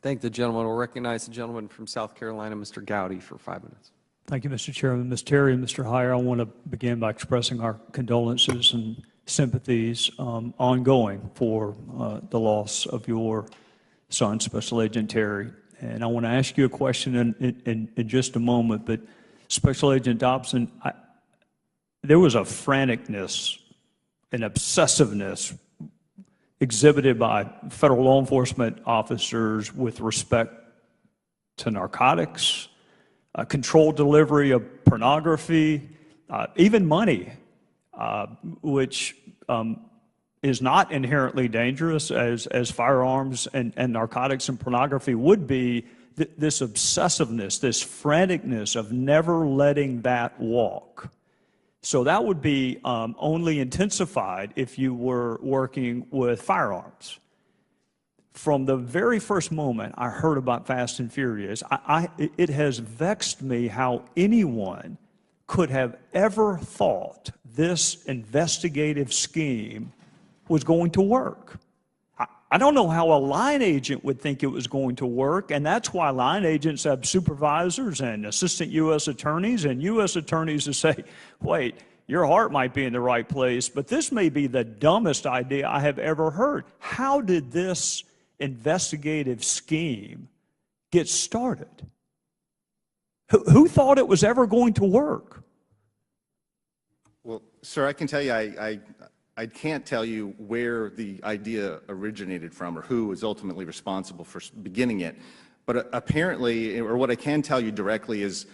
Thank the gentleman. We'll recognize the gentleman from South Carolina, Mr. Gowdy, for 5 minutes. Thank you, Mr. Chairman. Ms. Terry and Mr. Heyer, I want to begin by expressing our condolences and sympathies ongoing for the loss of your son, Special Agent Terry. And I want to ask you a question in just a moment, but Special Agent Dobson, there was a franticness, an obsessiveness exhibited by federal law enforcement officers with respect to narcotics, controlled delivery of pornography, even money, which is not inherently dangerous as firearms and narcotics and pornography would be. This obsessiveness, this franticness of never letting that walk. So that would be only intensified if you were working with firearms. From the very first moment I heard about Fast and Furious, it has vexed me how anyone could have ever thought this investigative scheme was going to work. I don't know how a line agent would think it was going to work, and that's why line agents have supervisors and assistant U.S. attorneys and U.S. attorneys who say, wait, your heart might be in the right place, but this may be the dumbest idea I have ever heard. How did this investigative scheme get started? Who thought it was ever going to work? Well, sir, I can tell you I can't tell you where the idea originated from or who was ultimately responsible for beginning it. But apparently, or what I can tell you directly is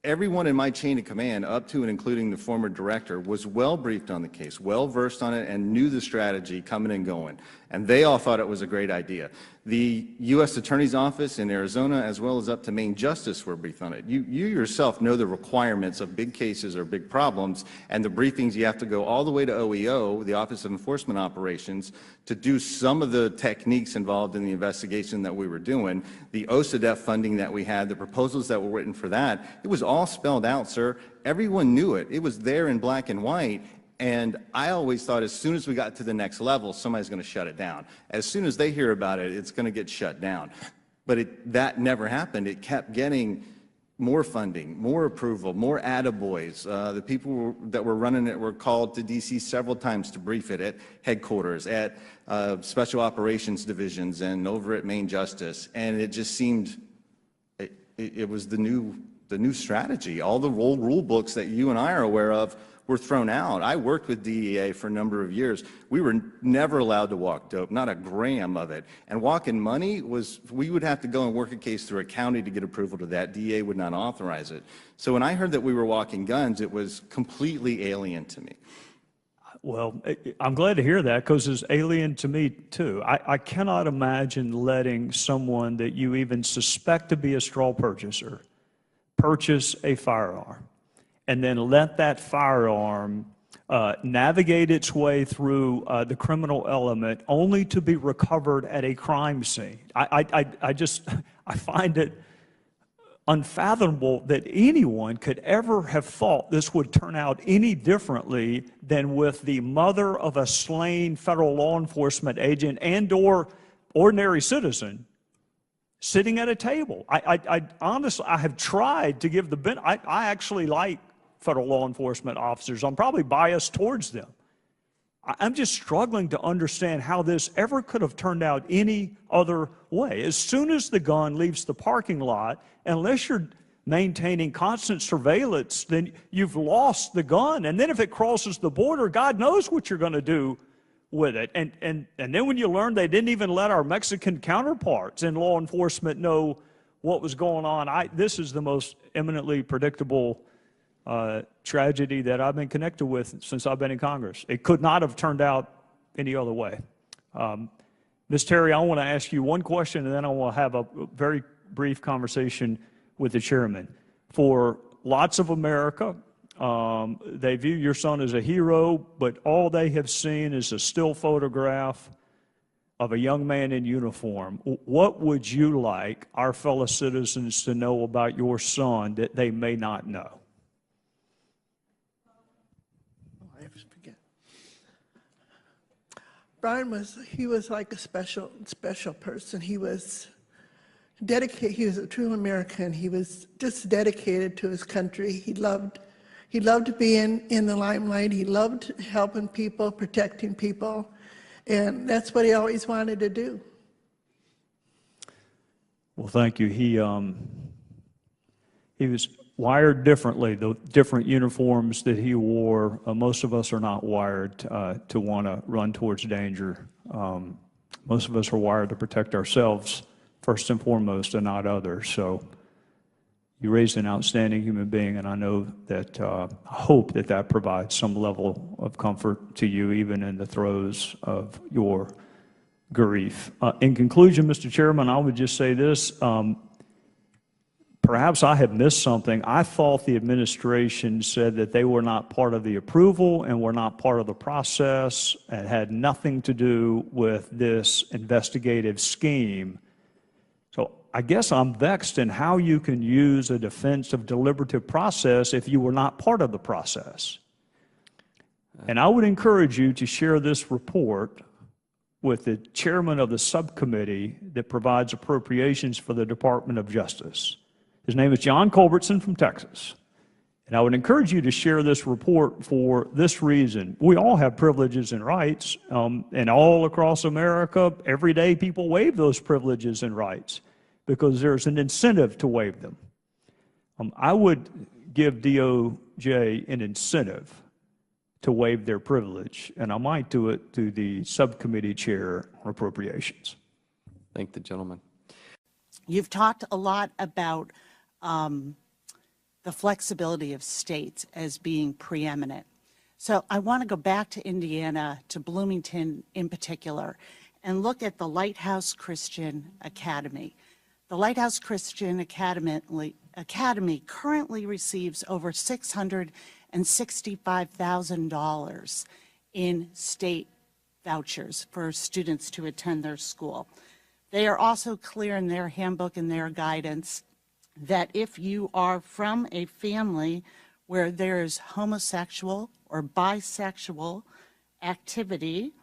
everyone in my chain of command, up to and including the former director, was well briefed on the case, well versed on it, and knew the strategy coming and going. And they all thought it was a great idea. The U.S. Attorney's Office in Arizona, as well as up to Maine Justice, were briefed on it. You yourself know the requirements of big cases or big problems, and the briefings you have to go all the way to OEO, the Office of Enforcement Operations, to do some of the techniques involved in the investigation that we were doing. The OCDEF funding that we had, the proposals that were written for that, it was all spelled out, sir. Everyone knew it. It was there in black and white. And I always thought as soon as we got to the next level, somebody's going to shut it down. As soon as they hear about it, it's going to get shut down. But that never happened. It kept getting more funding, more approval, more attaboys. The people that were running it were called to D.C. several times to brief it at headquarters, at special operations divisions, and over at Maine Justice. And it just seemed it was the new strategy. All the old rule books that you and I are aware of were thrown out. I worked with DEA for a number of years. We were never allowed to walk dope, not a gram of it. And walking money was, we would have to go and work a case through a county to get approval to that. DEA would not authorize it. So when I heard that we were walking guns, it was completely alien to me. Well, I'm glad to hear that because it's alien to me too. I cannot imagine letting someone that you even suspect to be a straw purchaser purchase a firearm and then let that firearm navigate its way through the criminal element only to be recovered at a crime scene. I find it unfathomable that anyone could ever have thought this would turn out any differently than with the mother of a slain federal law enforcement agent and or ordinary citizen sitting at a table. I honestly, I have tried to give the benefit. I actually like federal law enforcement officers. I'm probably biased towards them. I'm just struggling to understand how this ever could have turned out any other way. As soon as the gun leaves the parking lot, unless you're maintaining constant surveillance, then you've lost the gun. And then if it crosses the border, God knows what you're going to do with it. And then when you learn they didn't even let our Mexican counterparts in law enforcement know what was going on, this is the most eminently predictable tragedy that I've been connected with since I've been in Congress. It could not have turned out any other way. Ms. Terry, I want to ask you one question, and then I want to have a very brief conversation with the chairman. For lots of America, they view your son as a hero, but all they have seen is a still photograph of a young man in uniform. What would you like our fellow citizens to know about your son that they may not know? Brian was like a special person. He was He was a true American. He was just dedicated to his country. He loved being in the limelight. He loved helping people, protecting people, and that's what he always wanted to do. Well, thank you. He was wired differently. The different uniforms that he wore, most of us are not wired to want to run towards danger. Most of us are wired to protect ourselves first and foremost, and not others. So you raised an outstanding human being, and I know that, I hope that that provides some level of comfort to you, even in the throes of your grief. In conclusion, Mr. Chairman, I would just say this. Perhaps I have missed something. I thought the administration said that they were not part of the approval and were not part of the process and had nothing to do with this investigative scheme. So I guess I'm vexed in how you can use a defense of deliberative process if you were not part of the process. And I would encourage you to share this report with the chairman of the subcommittee that provides appropriations for the Department of Justice. His name is John Culbertson from Texas. And I would encourage you to share this report for this reason. We all have privileges and rights, and all across America, every day people waive those privileges and rights because there's an incentive to waive them. I would give DOJ an incentive to waive their privilege, and I might do it to the subcommittee chair on appropriations. Thank the gentleman. You've talked a lot about the flexibility of states as being preeminent. So I want to go back to Indiana, to Bloomington in particular, and look at the Lighthouse Christian Academy. The Lighthouse Christian Academy currently receives over $665,000 in state vouchers for students to attend their school. They are also clear in their handbook and their guidance that if you are from a family where there is homosexual or bisexual activity,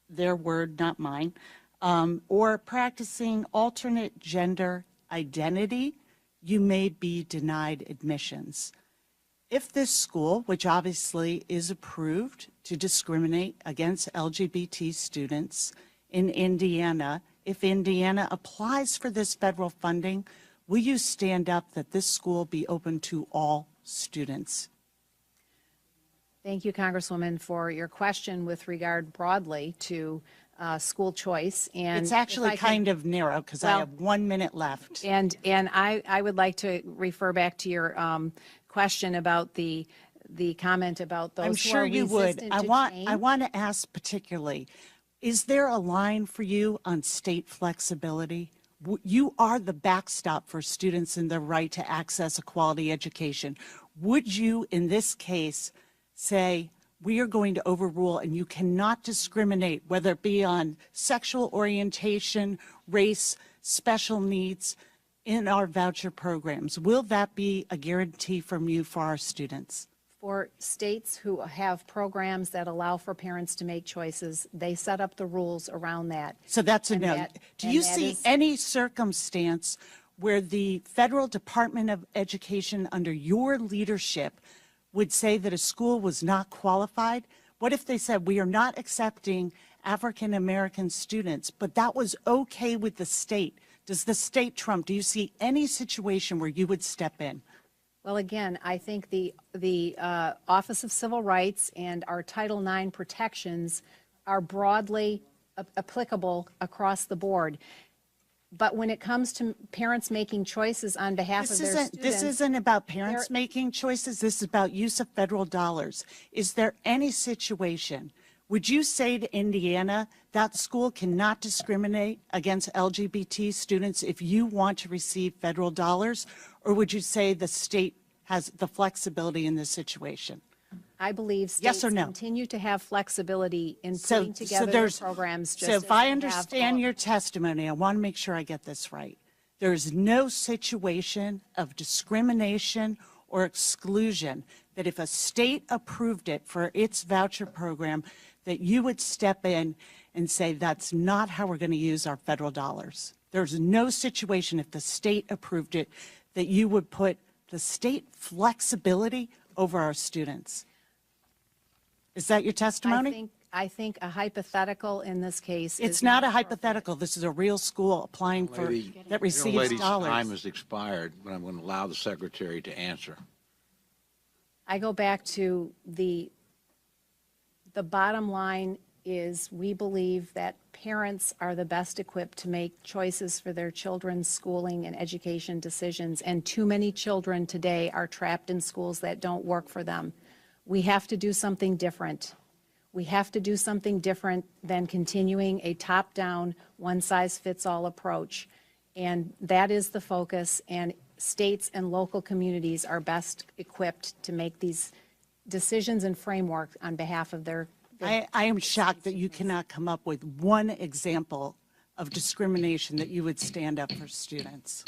their word, not mine, or practicing alternate gender identity, you may be denied admissions. If this school, which obviously is approved to discriminate against LGBT students in Indiana, if Indiana applies for this federal funding, will you stand up that this school be open to all students? Thank you, Congresswoman, for your question with regard broadly to school choice. And it's actually kind of narrow because I have 1 minute left. And I would like to refer back to your question about the comment about those I'm sure who are you would. resistant I to want to ask particularly, is there a line for you on state flexibility? You are the backstop for students in their right to access a quality education. Would you, in this case, say, we are going to overrule and you cannot discriminate, whether it be on sexual orientation, race, special needs, in our voucher programs? Will that be a guarantee from you for our students? For states who have programs that allow for parents to make choices, they set up the rules around that. So that's a no. Do you see any circumstance where the Federal Department of Education under your leadership would say that a school was not qualified? What if they said, we are not accepting African American students, but that was okay with the state? Does the state trump? Do you see any situation where you would step in? Well, again, I think the Office of Civil Rights and our Title IX protections are broadly applicable across the board. But when it comes to parents making choices on behalf of their students... This isn't about parents making choices. This is about use of federal dollars. Is there any situation, would you say to Indiana, that school cannot discriminate against LGBT students if you want to receive federal dollars? Or would you say the state has the flexibility in this situation? I believe states yes or no? continue to have flexibility in putting together their programs. So if I understand your testimony, I want to make sure I get this right. There's no situation of discrimination or exclusion that if a state approved it for its voucher program, that you would step in and say, that's not how we're going to use our federal dollars. There's no situation, if the state approved it, that you would put the state flexibility over our students. Is that your testimony? I think a hypothetical in this case is. It's not a hypothetical. This is a real school applying for, that receives Lady's dollars. time has expired, but I'm going to allow the secretary to answer. I go back to the bottom line is we believe that parents are the best equipped to make choices for their children's schooling and education decisions, and too many children today are trapped in schools that don't work for them. We have to do something different. We have to do something different than continuing a top-down, one-size-fits-all approach. And that is the focus, and states and local communities are best equipped to make these decisions and framework on behalf of their. I am shocked that you cannot come up with one example of discrimination that you would stand up for students.